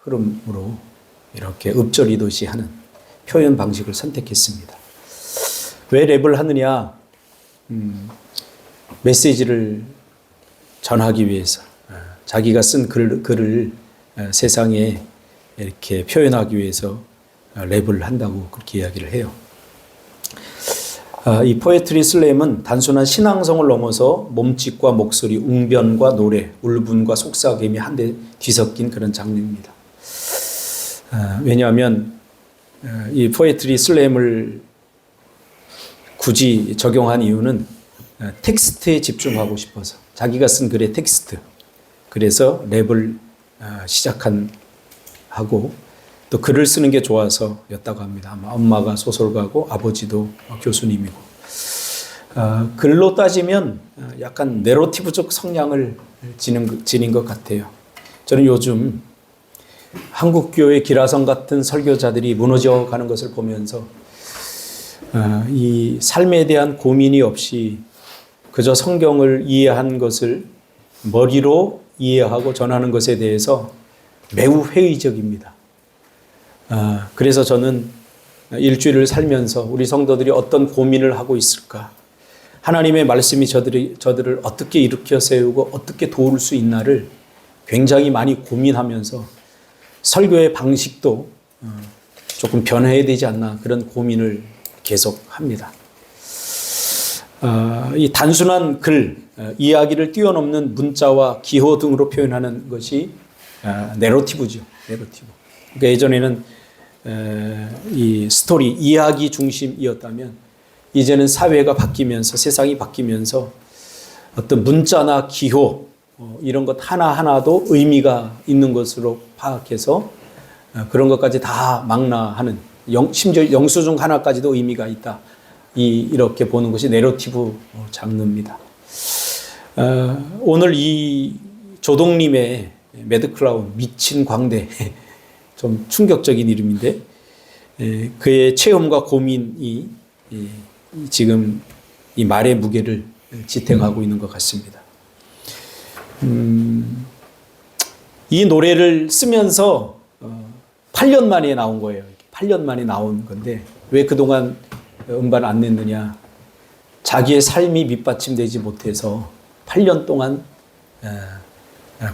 흐름으로 이렇게 읍조리듯이 하는 표현 방식을 선택했습니다. 왜 랩을 하느냐? 메시지를 전하기 위해서, 자기가 쓴 글을 세상에 이렇게 표현하기 위해서 랩을 한다고 그렇게 이야기를 해요. 이 포에트리 슬램은 단순한 신앙성을 넘어서 몸짓과 목소리, 웅변과 노래, 울분과 속삭임이 한데 뒤섞인 그런 장르입니다. 왜냐하면 이 포에트리 슬램을 굳이 적용한 이유는 텍스트에 집중하고 싶어서, 자기가 쓴 글의 텍스트, 그래서 랩을 하고 또 글을 쓰는 게 좋아서였다고 합니다. 아마 엄마가 소설가고 아버지도 교수님이고, 글로 따지면 약간 내러티브적 성향을 지닌 것 같아요. 저는 요즘 한국교회 기라성 같은 설교자들이 무너져 가는 것을 보면서 이 삶에 대한 고민이 없이 그저 성경을 이해한 것을 머리로 이해하고 전하는 것에 대해서 매우 회의적입니다. 그래서 저는 일주일을 살면서 우리 성도들이 어떤 고민을 하고 있을까? 하나님의 말씀이 저들을 어떻게 일으켜 세우고 어떻게 도울 수 있나를 굉장히 많이 고민하면서 설교의 방식도 조금 변해야 되지 않나, 그런 고민을 계속 합니다. 이 단순한 글, 이야기를 뛰어넘는 문자와 기호 등으로 표현하는 것이 내러티브죠. 내러티브. 그러니까 예전에는 이 스토리, 이야기 중심이었다면 이제는 사회가 바뀌면서, 세상이 바뀌면서 어떤 문자나 기호 이런 것 하나하나도 의미가 있는 것으로 파악해서 그런 것까지 다 망라하는, 심지어 영수증 하나까지도 의미가 있다, 이렇게 보는 것이 내러티브 장르입니다. 오늘 이 조동림의 매드클라운, 미친 광대, 좀 충격적인 이름인데, 그의 체험과 고민이 지금 이 말의 무게를 지탱하고 있는 것 같습니다. 이 노래를 쓰면서 8년 만에 나온 거예요. 8년 만에 나온 건데 왜 그동안 음반 안 냈느냐? 자기의 삶이 밑받침되지 못해서 8년 동안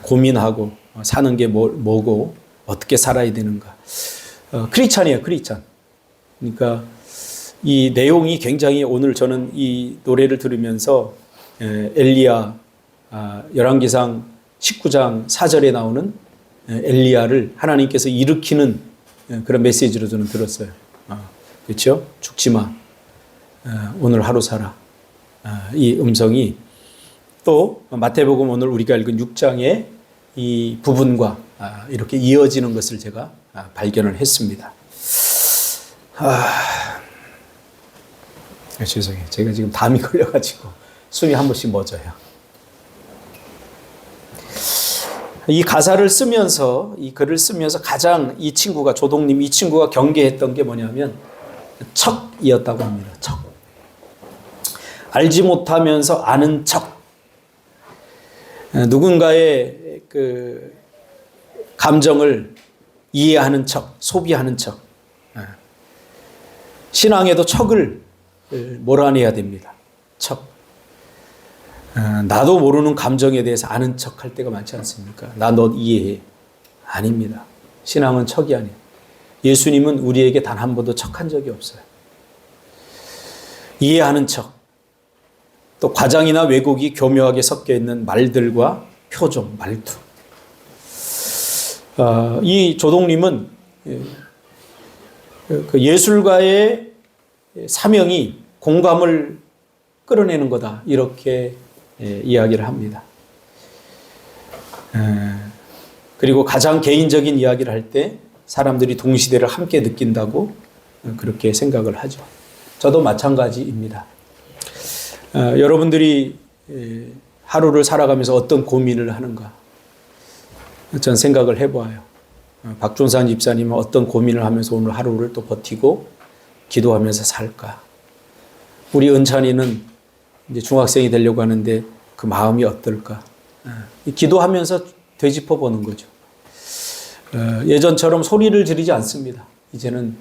고민하고 사는 게 뭐고 어떻게 살아야 되는가. 크리스찬이에요, 크리스찬. 그러니까 이 내용이 굉장히, 오늘 저는 이 노래를 들으면서 엘리야, 열왕기상 19장 4절에 나오는 엘리야를 하나님께서 일으키는 그런 메시지로 저는 들었어요. 그렇죠? 죽지 마. 오늘 하루 살아. 이 음성이 또 마태복음 오늘 우리가 읽은 6장의 이 부분과 이렇게 이어지는 것을 제가 발견을 했습니다. 죄송해요. 제가 지금 담이 걸려가지고 숨이 한 번씩 멎어요. 이 가사를 쓰면서, 이 글을 쓰면서 가장 이 친구가, 조동림, 이 친구가 경계했던 게 뭐냐면 척이었다고 합니다. 척. 알지 못하면서 아는 척. 누군가의 그 감정을 이해하는 척, 소비하는 척. 신앙에도 척을 몰아내야 됩니다. 척. 나도 모르는 감정에 대해서 아는 척 할 때가 많지 않습니까? 나 너 이해해. 아닙니다. 신앙은 척이 아니에요. 예수님은 우리에게 단 한 번도 척한 적이 없어요. 이해하는 척. 또 과장이나 왜곡이 교묘하게 섞여 있는 말들과 표정, 말투. 이 조동림은 그 예술가의 사명이 공감을 끌어내는 거다, 이렇게 이야기를 합니다. 그리고 가장 개인적인 이야기를 할 때 사람들이 동시대를 함께 느낀다고 그렇게 생각을 하죠. 저도 마찬가지입니다. 여러분들이 하루를 살아가면서 어떤 고민을 하는가, 전 생각을 해보아요. 박종산 집사님은 어떤 고민을 하면서 오늘 하루를 또 버티고 기도하면서 살까? 우리 은찬이는 이제 중학생이 되려고 하는데 그 마음이 어떨까? 기도하면서 되짚어 보는 거죠. 예전처럼 소리를 지르지 않습니다. 이제는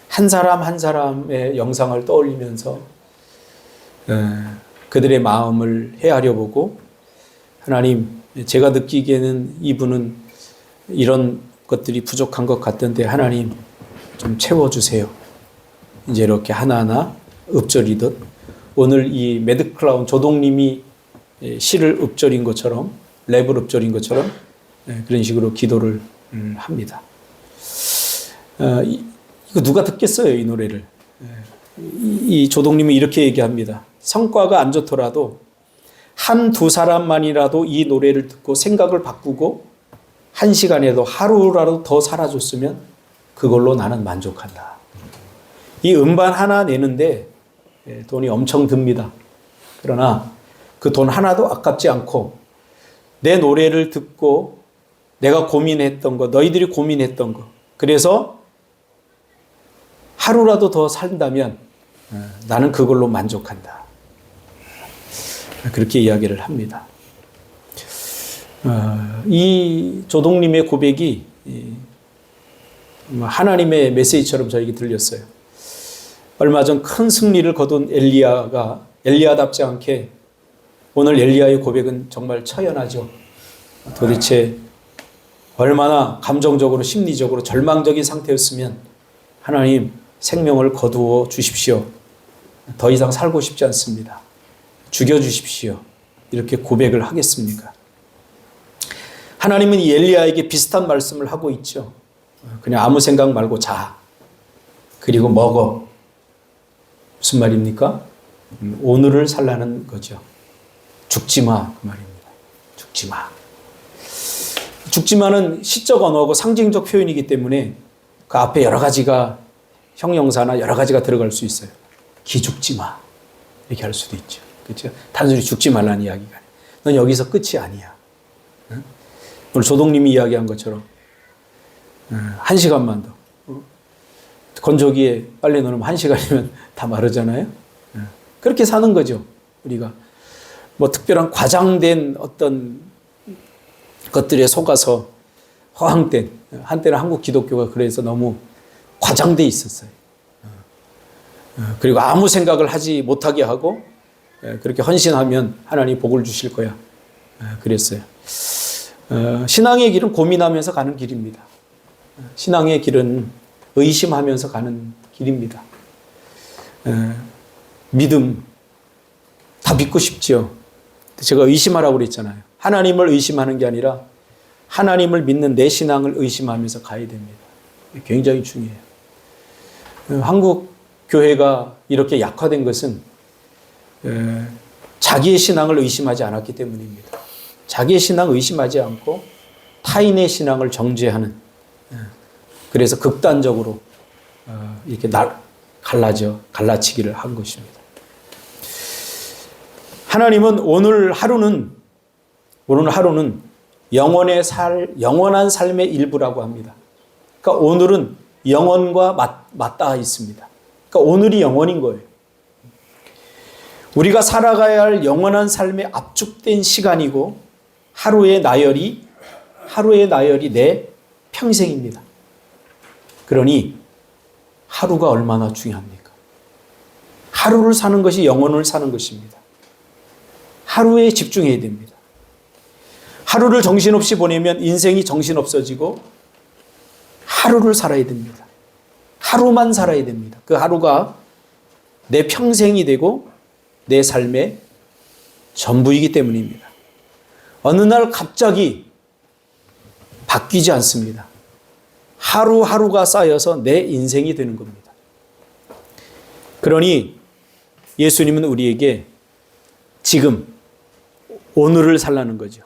한 사람 한 사람의 영상을 떠올리면서 그들의 마음을 헤아려 보고, 하나님, 제가 느끼기에는 이분은 이런 것들이 부족한 것 같던데 하나님 좀 채워주세요. 이제 이렇게 하나하나 읊조리듯, 오늘 이 매드클라운 조동님이 시를 읊조린 것처럼, 랩을 읊조린 것처럼 그런 식으로 기도를 합니다. 이거 누가 듣겠어요, 이 노래를. 이 조동님이 이렇게 얘기합니다. 성과가 안 좋더라도 한두 사람만이라도 이 노래를 듣고 생각을 바꾸고 한 시간에도 하루라도 더 살아줬으면 그걸로 나는 만족한다. 이 음반 하나 내는데 돈이 엄청 듭니다. 그러나 그 돈 하나도 아깝지 않고 내 노래를 듣고 내가 고민했던 거, 너희들이 고민했던 거, 그래서 하루라도 더 산다면 나는 그걸로 만족한다. 그렇게 이야기를 합니다. 이 조동님의 고백이 하나님의 메시지처럼 저에게 들렸어요. 얼마 전 큰 승리를 거둔 엘리야가 엘리야답지 않게, 오늘 엘리야의 고백은 정말 처연하죠. 도대체 얼마나 감정적으로 심리적으로 절망적인 상태였으면 하나님 생명을 거두어 주십시오. 더 이상 살고 싶지 않습니다. 죽여주십시오. 이렇게 고백을 하겠습니까? 하나님은 이 엘리야에게 비슷한 말씀을 하고 있죠. 그냥 아무 생각 말고 자. 그리고 먹어. 무슨 말입니까? 오늘을 살라는 거죠. 죽지 마. 그 말입니다. 죽지 마. 죽지 마는 시적 언어고 상징적 표현이기 때문에 그 앞에 여러 가지가 형용사나 여러 가지가 들어갈 수 있어요. 기죽지 마. 이렇게 할 수도 있죠. 그렇죠? 단순히 죽지 말라는 이야기가 아니야. 넌 여기서 끝이 아니야. 응? 오늘 조동님이 이야기한 것처럼 한 시간만 더. 건조기에 빨래 넣으면 한 시간이면 다 마르잖아요. 그렇게 사는 거죠. 우리가 뭐 특별한 과장된 어떤 것들에 속아서 허황된, 한때는 한국 기독교가 그래서 너무 과장돼 있었어요. 그리고 아무 생각을 하지 못하게 하고 그렇게 헌신하면 하나님 복을 주실 거야. 그랬어요. 신앙의 길은 고민하면서 가는 길입니다. 신앙의 길은 의심하면서 가는 길입니다. 믿음 다 믿고 싶지요. 제가 의심하라고 그랬잖아요. 하나님을 의심하는 게 아니라 하나님을 믿는 내 신앙을 의심하면서 가야 됩니다. 굉장히 중요해요. 한국 교회가 이렇게 약화된 것은 자기의 신앙을 의심하지 않았기 때문입니다. 자기의 신앙을 의심하지 않고 타인의 신앙을 정죄하는, 그래서 극단적으로 이렇게 갈라치기를 한 것입니다. 하나님은 오늘 하루는 영원한 삶의 일부라고 합니다. 그러니까 오늘은 영원과 맞닿아 있습니다. 그러니까 오늘이 영원인 거예요. 우리가 살아가야 할 영원한 삶에 압축된 시간이고 하루의 나열이 내 평생입니다. 그러니 하루가 얼마나 중요합니까? 하루를 사는 것이 영혼을 사는 것입니다. 하루에 집중해야 됩니다. 하루를 정신없이 보내면 인생이 정신없어지고 하루를 살아야 됩니다. 하루만 살아야 됩니다. 그 하루가 내 평생이 되고 내 삶의 전부이기 때문입니다. 어느 날 갑자기 바뀌지 않습니다. 하루하루가 쌓여서 내 인생이 되는 겁니다. 그러니 예수님은 우리에게 지금 오늘을 살라는 거죠.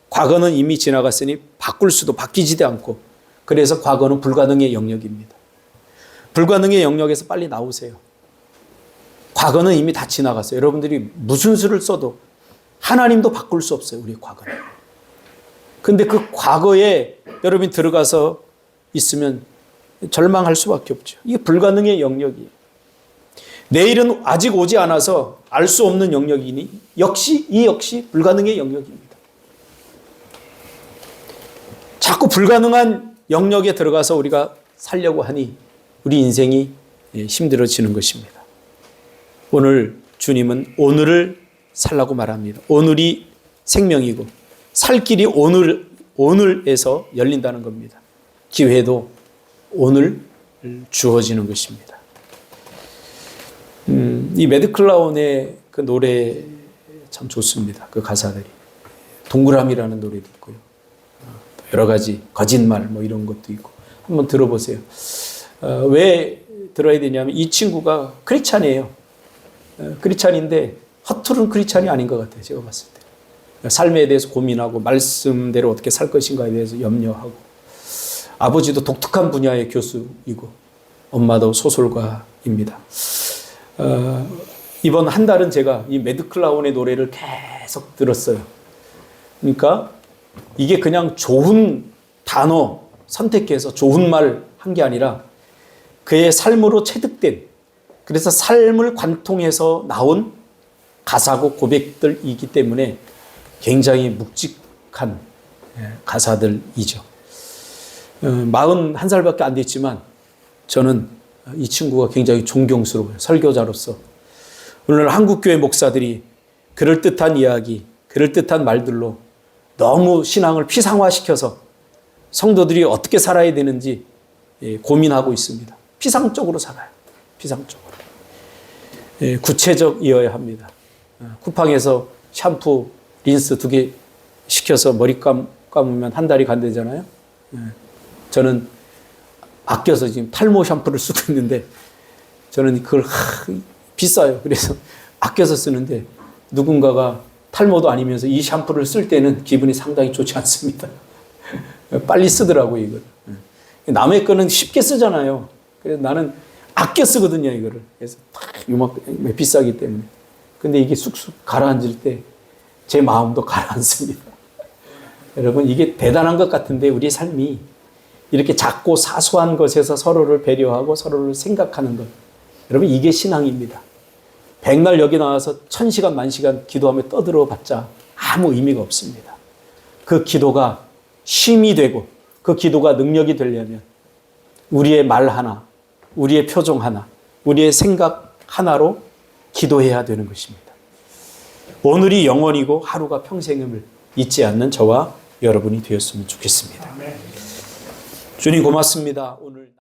과거는 이미 지나갔으니 바뀌지도 않고, 그래서 과거는 불가능의 영역입니다. 불가능의 영역에서 빨리 나오세요. 과거는 이미 다 지나갔어요. 여러분들이 무슨 수를 써도 하나님도 바꿀 수 없어요. 우리의 과거는. 근데 그 과거에 여러분이 들어가서 있으면 절망할 수밖에 없죠. 이게 불가능의 영역이에요. 내일은 아직 오지 않아서 알 수 없는 영역이니 이 역시 불가능의 영역입니다. 자꾸 불가능한 영역에 들어가서 우리가 살려고 하니 우리 인생이 힘들어지는 것입니다. 오늘 주님은 오늘을 살라고 말합니다. 오늘이 생명이고 살 길이 오늘에서 열린다는 겁니다. 기회도 오늘 주어지는 것입니다. 이 매드클라운의 그 노래 참 좋습니다. 그 가사들이. 동그라미라는 노래도 있고요. 여러 가지 거짓말 뭐 이런 것도 있고. 한번 들어보세요. 왜 들어야 되냐면 이 친구가 크리스찬이에요. 크리스찬인데 허투른 크리스찬이 아닌 것 같아요. 제가 봤을 때. 삶에 대해서 고민하고 말씀대로 어떻게 살 것인가에 대해서 염려하고 아버지도 독특한 분야의 교수이고 엄마도 소설가입니다. 이번 한 달은 제가 이 매드클라운의 노래를 계속 들었어요. 그러니까 이게 그냥 좋은 단어 선택해서 좋은 말 한 게 아니라 그의 삶으로 체득된 그래서 삶을 관통해서 나온 가사고 고백들이기 때문에 굉장히 묵직한 가사들이죠. 41살밖에 안 됐지만 저는 이 친구가 굉장히 존경스러워요. 설교자로서. 오늘 한국교회 목사들이 그럴듯한 이야기, 그럴듯한 말들로 너무 신앙을 피상화시켜서 성도들이 어떻게 살아야 되는지 고민하고 있습니다. 피상적으로 살아요. 피상적으로. 구체적이어야 합니다. 쿠팡에서 샴푸, 린스 2개 시켜서 머리 감으면 한 달이 간대잖아요. 저는 아껴서 지금 탈모 샴푸를 쓰고 있는데 저는 그걸 비싸요. 그래서 아껴서 쓰는데 누군가가 탈모도 아니면서 이 샴푸를 쓸 때는 기분이 상당히 좋지 않습니다. 빨리 쓰더라고요, 이걸. 남의 거는 쉽게 쓰잖아요. 그래서 나는 아껴 쓰거든요, 이거를. 그래서 요만큼 비싸기 때문에. 근데 이게 쑥쑥 가라앉을 때 제 마음도 가라앉습니다. 여러분, 이게 대단한 것 같은데 우리 삶이 이렇게 작고 사소한 것에서 서로를 배려하고 서로를 생각하는 것. 여러분, 이게 신앙입니다. 백날 여기 나와서 1000시간, 10,000시간 기도하며 떠들어 봤자 아무 의미가 없습니다. 그 기도가 쉼이 되고 그 기도가 능력이 되려면 우리의 말 하나, 우리의 표정 하나, 우리의 생각 하나로 기도해야 되는 것입니다. 오늘이 영원이고 하루가 평생임을 잊지 않는 저와 여러분이 되었으면 좋겠습니다. 주님 고맙습니다. 오늘